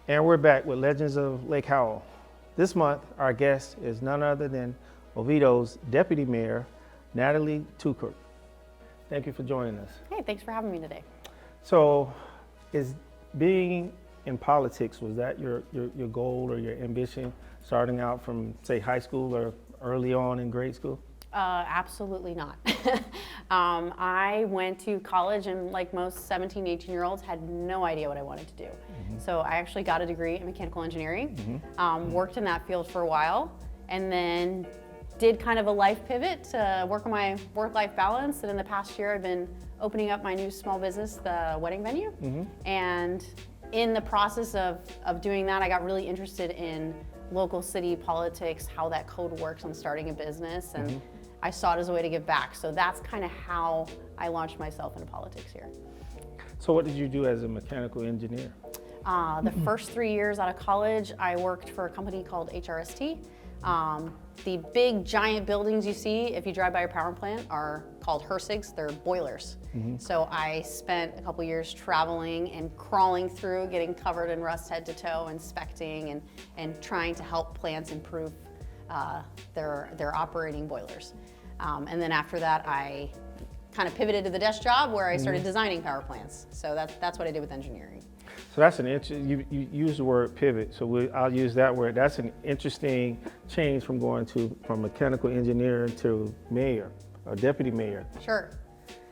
And we're back with Legends of Lake Howell. This month, our guest is none other than Oviedo's Deputy Mayor, Natalie Teuchert. Thank you for joining us. Hey, thanks for having me today. So, is being in politics, was that your goal or your ambition starting out from, say, high school or early on in grade school? Absolutely not. I went to college and like most 17, 18-year-olds had no idea what I wanted to do. So I actually got a degree in mechanical engineering, worked in that field for a while, and then did kind of a life pivot to work on my work-life balance. And in the past year, I've been opening up my new small business, the wedding venue. And in the process of doing that, I got really interested in local city politics, how that code works on starting a business, and I saw it as a way to give back. So that's kind of how I launched myself into politics here. So what did you do as a mechanical engineer? The first 3 years out of college, I worked for a company called HRST. The big giant buildings you see if you drive by a power plant are called HRSGs, they're boilers. So I spent a couple years traveling and crawling through, getting covered in rust head to toe, inspecting and trying to help plants improve their operating boilers. And then after that, I kind of pivoted to the desk job where I started designing power plants. So that's what I did with engineering. So that's an you use the word pivot, so I'll use that word. That's an interesting change from going from mechanical engineer to mayor, or deputy mayor. Sure.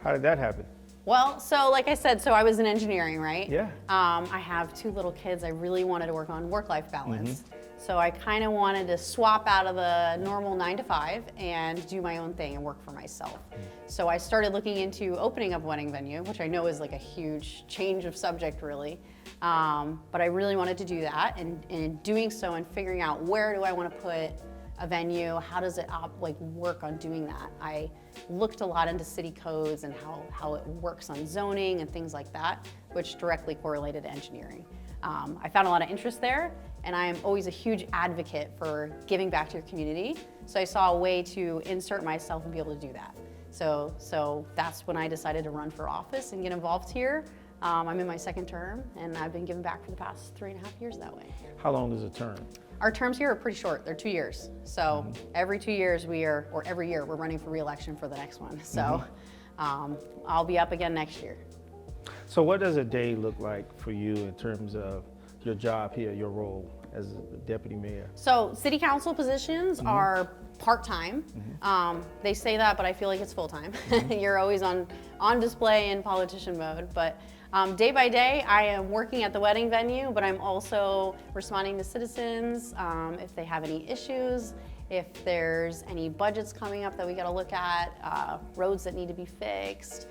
How did that happen? Well, so like I said, so I was in engineering, right? Yeah. I have 2 little kids. I really wanted to work on work-life balance. So I kind of wanted to swap out of the normal 9 to 5 and do my own thing and work for myself. So I started looking into opening up a wedding venue, which I know is like a huge change of subject really. But I really wanted to do that, and in doing so and figuring out where do I want to put a venue, how does it work on doing that. I looked a lot into city codes and how it works on zoning and things like that, which directly correlated to engineering. I found a lot of interest there, and I am always a huge advocate for giving back to your community. So I saw a way to insert myself and be able to do that. So that's when I decided to run for office and get involved here. I'm in my 2nd term, and I've been giving back for the past 3.5 years that way. How long is a term? Our terms here are pretty short. They're 2 years. So every 2 years every year we're running for re-election for the next one. So I'll be up again next year. So what does a day look like for you in terms of your job here, your role as a deputy mayor? So city council positions are part-time. They say that, but I feel like it's full-time. You're always on display in politician mode. But day by day, I am working at the wedding venue, but I'm also responding to citizens if they have any issues, if there's any budgets coming up that we got to look at, roads that need to be fixed.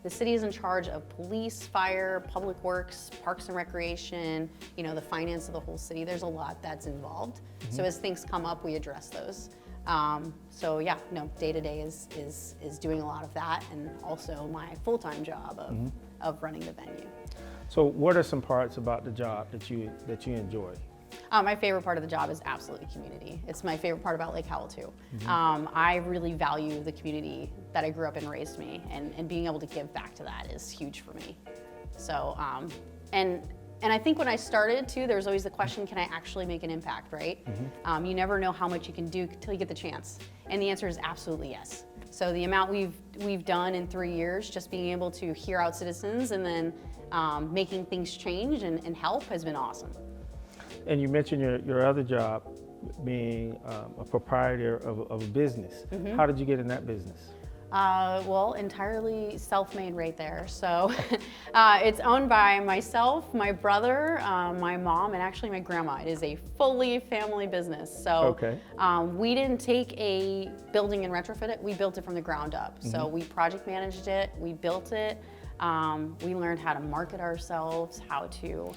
The city is in charge of police, fire, public works, parks and recreation, the finance of the whole city. There's a lot that's involved. So as things come up, we address those. So yeah, day to day is doing a lot of that, and also my full-time job of running the venue. So what are some parts about the job that you enjoy? My favorite part of the job is absolutely community. It's my favorite part about Lake Howell too. I really value the community that I grew up and raised me, and being able to give back to that is huge for me. So, and I think when I started too, there was always the question, can I actually make an impact, right? You never know how much you can do until you get the chance. And the answer is absolutely yes. So the amount we've done in 3 years, just being able to hear out citizens and then making things change and help has been awesome. And you mentioned your other job being a proprietor of a business. How did you get in that business? Well, entirely self-made right there. So it's owned by myself, my brother, my mom, and actually my grandma. It is a fully family business. So we didn't take a building and retrofit it. We built it from the ground up. So we project managed it. We built it. We learned how to market ourselves, how to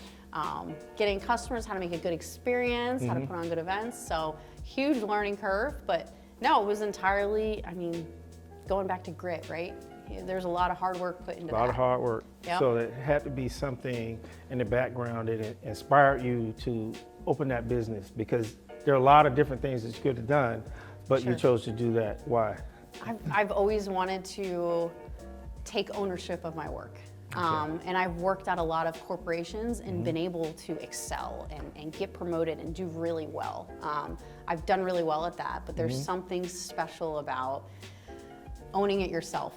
getting customers, how to make a good experience, how to put on good events. So huge learning curve, but no, it was entirely, going back to grit, right? There's a lot of hard work put into that. A lot of hard work. Yep. So it had to be something in the background that inspired you to open that business, because there are a lot of different things that you could have done, but you chose to do that. Why? I've always wanted to take ownership of my work. And I've worked at a lot of corporations and been able to excel and get promoted and do really well. I've done really well at that, but there's something special about owning it yourself.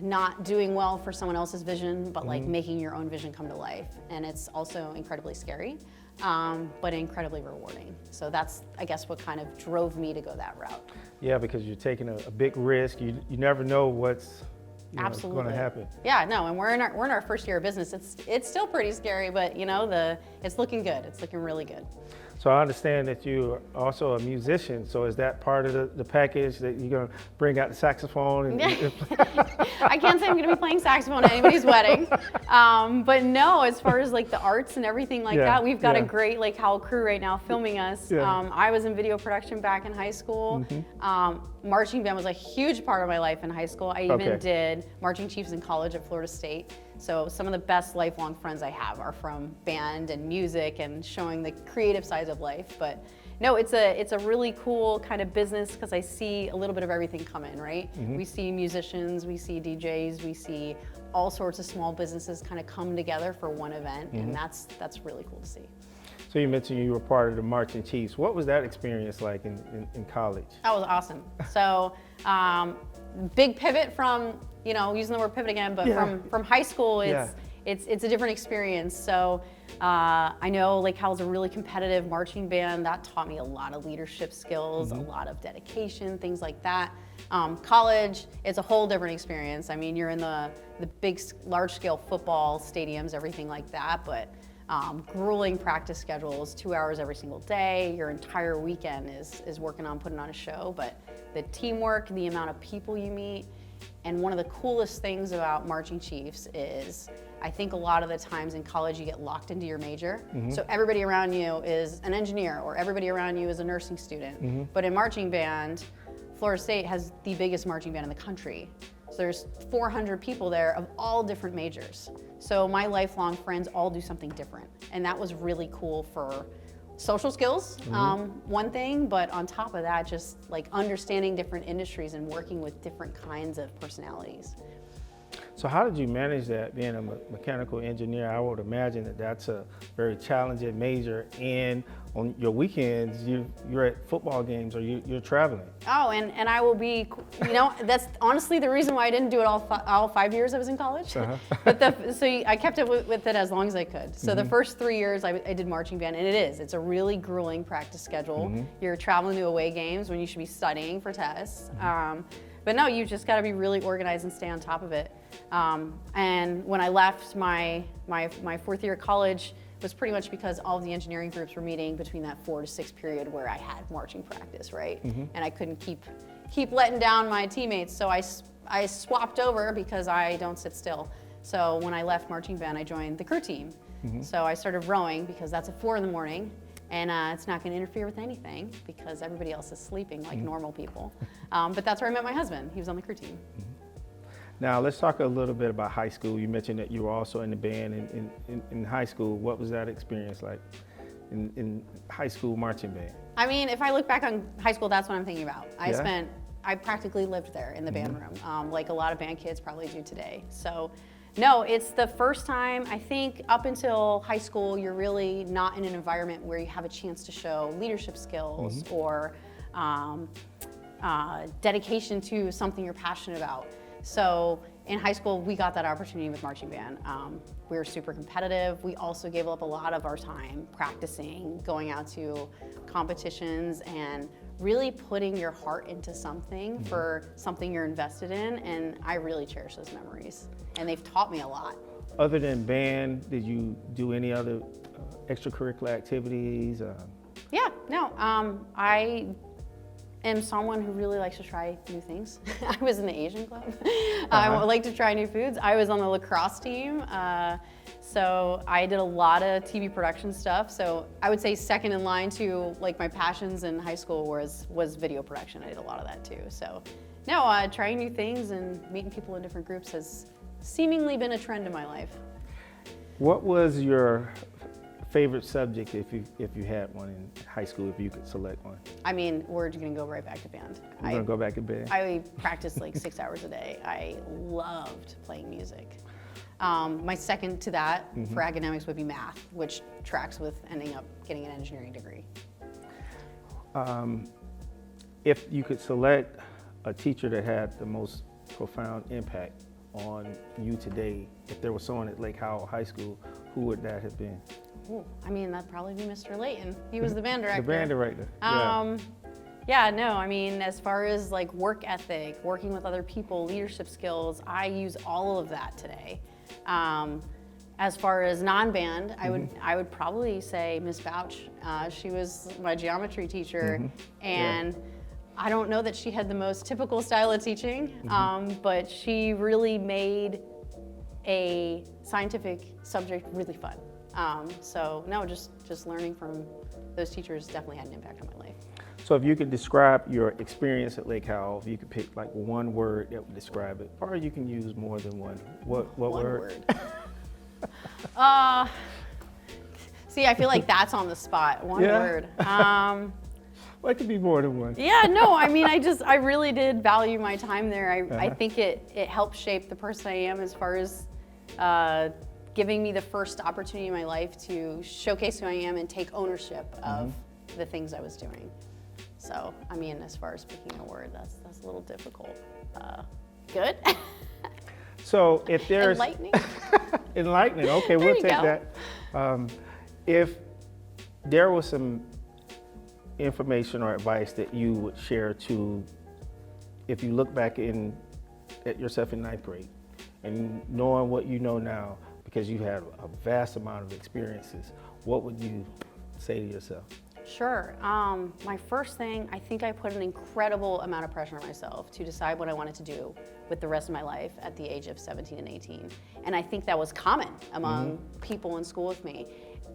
Not doing well for someone else's vision, but like making your own vision come to life. And it's also incredibly scary, but incredibly rewarding. So that's, I guess, what kind of drove me to go that route. Yeah, because you're taking a big risk. You never know what's Absolutely going to happen. Yeah, no, and we're in our first year of business. It's still pretty scary, but it's looking good. It's looking really good. So I understand that you're also a musician. So is that part of the package that you're going to bring out the saxophone? I can't say I'm going to be playing saxophone at anybody's wedding, but no, as far as like the arts and everything like that, we've got a great Lake Howell crew right now filming us. I was in video production back in high school. Marching band was a huge part of my life in high school. I even did marching chiefs in college at Florida State. So some of the best lifelong friends I have are from band and music and showing the creative sides of life. But no, it's a really cool kind of business because I see a little bit of everything come in, right? We see musicians, we see DJs, we see all sorts of small businesses kind of come together for one event, and that's really cool to see. So you mentioned you were part of the Marching Chiefs. What was that experience like in college? That was awesome. So big pivot from, using the word pivot again, but from high school, it's a different experience. So I know Lake Howell's a really competitive marching band. That taught me a lot of leadership skills, a lot of dedication, things like that. College, it's a whole different experience. I mean, you're in the big, large-scale football stadiums, everything like that, but grueling practice schedules, 2 hours every single day. Your entire weekend is working on putting on a show, but the teamwork, the amount of people you meet, and one of the coolest things about Marching Chiefs is I think a lot of the times in college you get locked into your major. So everybody around you is an engineer or everybody around you is a nursing student. But in marching band, Florida State has the biggest marching band in the country. So there's 400 people there of all different majors. So my lifelong friends all do something different. And that was really cool for social skills, one thing, but on top of that, just like understanding different industries and working with different kinds of personalities. So how did you manage that being a mechanical engineer? I would imagine that that's a very challenging major, and on your weekends, you're at football games or you're traveling. Oh, and I will be, that's honestly the reason why I didn't do it all 5 years I was in college. But I kept it with it as long as I could. So the first 3 years I did marching band, and it's a really grueling practice schedule. You're traveling to away games when you should be studying for tests. But no, you just got to be really organized and stay on top of it. And when I left my fourth year of college, it was pretty much because all of the engineering groups were meeting between that 4 to 6 period where I had marching practice, right? And I couldn't keep letting down my teammates, so I swapped over because I don't sit still. So when I left marching band, I joined the crew team. So I started rowing because that's at 4 in the morning. And it's not going to interfere with anything because everybody else is sleeping like normal people. But that's where I met my husband. He was on the crew team. Now let's talk a little bit about high school. You mentioned that you were also in the band in high school. What was that experience like in high school marching band? I mean, if I look back on high school, that's what I'm thinking about. I practically lived there in the band room, like a lot of band kids probably do today. So. No, it's the first time, I think up until high school, you're really not in an environment where you have a chance to show leadership skills or dedication to something you're passionate about. So in high school, we got that opportunity with marching band. We were super competitive. We also gave up a lot of our time practicing, going out to competitions, and really putting your heart into something for something you're invested in, and I really cherish those memories, and they've taught me a lot. Other than band, did you do any other extracurricular activities? Yeah, no, I am someone who really likes to try new things. I was in the Asian club. I like to try new foods. I was on the lacrosse team. So I did a lot of TV production stuff. So I would say second in line to like my passions in high school was video production. I did a lot of that too. So no, trying new things and meeting people in different groups has seemingly been a trend in my life. What was your favorite subject if you had one in high school, if you could select one? I mean, we're gonna go right back to band. We're gonna go back to band. I practiced like 6 hours a day. I loved playing music. My second to that for academics would be math, which tracks with ending up getting an engineering degree. If you could select a teacher that had the most profound impact on you today, if there was someone at Lake Howell High School, who would that have been? Ooh, I mean, that'd probably be Mr. Layton. He was the band director. The band director. Yeah, no, I mean, as far as like work ethic, working with other people, leadership skills, I use all of that today. As far as non-band, I would probably say Miss Bouch. She was my geometry teacher, and I don't know that she had the most typical style of teaching, but she really made a scientific subject really fun. So no, just learning from those teachers definitely had an impact on my life. So if you could describe your experience at Lake Howell, if you could pick like one word that would describe it, or you can use more than one. What word? See, I feel like that's on the spot. One word. Well, it could be more than one. Yeah, no, I mean, I really did value my time there. I think it helped shape the person I am as far as giving me the first opportunity in my life to showcase who I am and take ownership of the things I was doing. So, I mean, as far as picking a word, that's a little difficult. Good? So if there's... Enlightening? Enlightening, okay, we'll take that. If there was some information or advice that you would share to, if you look back at yourself in 9th grade and knowing what you know now, because you had a vast amount of experiences, what would you say to yourself? Sure. My first thing, I think I put an incredible amount of pressure on myself to decide what I wanted to do with the rest of my life at the age of 17 and 18. And I think that was common among people in school with me.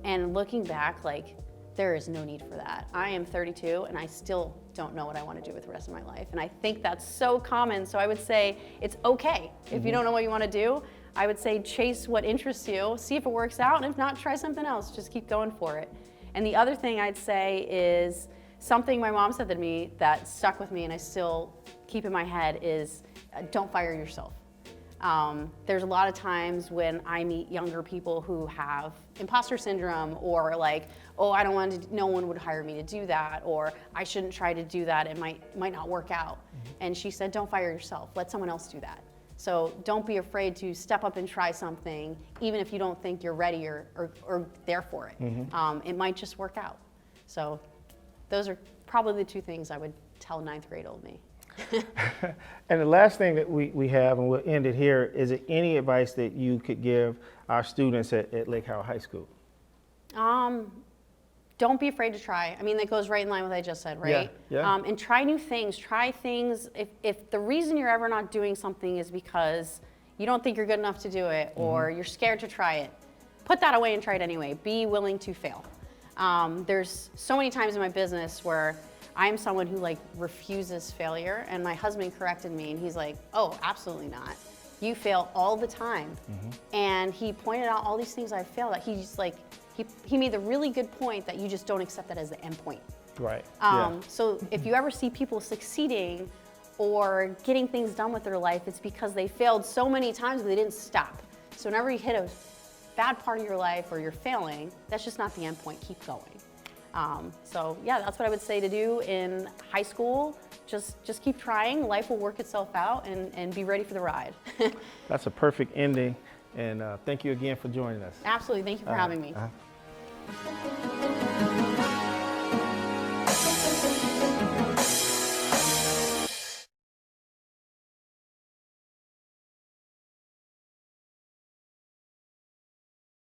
And looking back, like, there is no need for that. I am 32 and I still don't know what I want to do with the rest of my life. And I think that's so common. So I would say it's okay if you don't know what you want to do. I would say chase what interests you, see if it works out, and if not, try something else. Just keep going for it. And the other thing I'd say is something my mom said to me that stuck with me and I still keep in my head is don't fire yourself. There's a lot of times when I meet younger people who have imposter syndrome or like, oh, I don't want to, no one would hire me to do that, or I shouldn't try to do that, it might not work out. And she said, don't fire yourself, let someone else do that. So don't be afraid to step up and try something, even if you don't think you're ready or there for it. It might just work out. So those are probably the two things I would tell 9th grade old me. And the last thing that we have, and we'll end it here, is it any advice that you could give our students at Lake Howell High School? Don't be afraid to try. I mean, that goes right in line with what I just said, right? Yeah. And try new things. Try things. If the reason you're ever not doing something is because you don't think you're good enough to do it, or you're scared to try it, put that away and try it anyway. Be willing to fail. There's so many times in my business where I'm someone who like refuses failure, and my husband corrected me and he's like, oh, absolutely not. You fail all the time. And he pointed out all these things I failed at. He's like, he made the really good point that you just don't accept that as the end point. Right. So if you ever see people succeeding or getting things done with their life, it's because they failed so many times that they didn't stop. So whenever you hit a bad part of your life or you're failing, that's just not the end point. Keep going. So yeah, that's what I would say to do in high school. Just keep trying. Life will work itself out, and be ready for the ride. That's a perfect ending. And thank you again for joining us. Absolutely. Thank you for having me.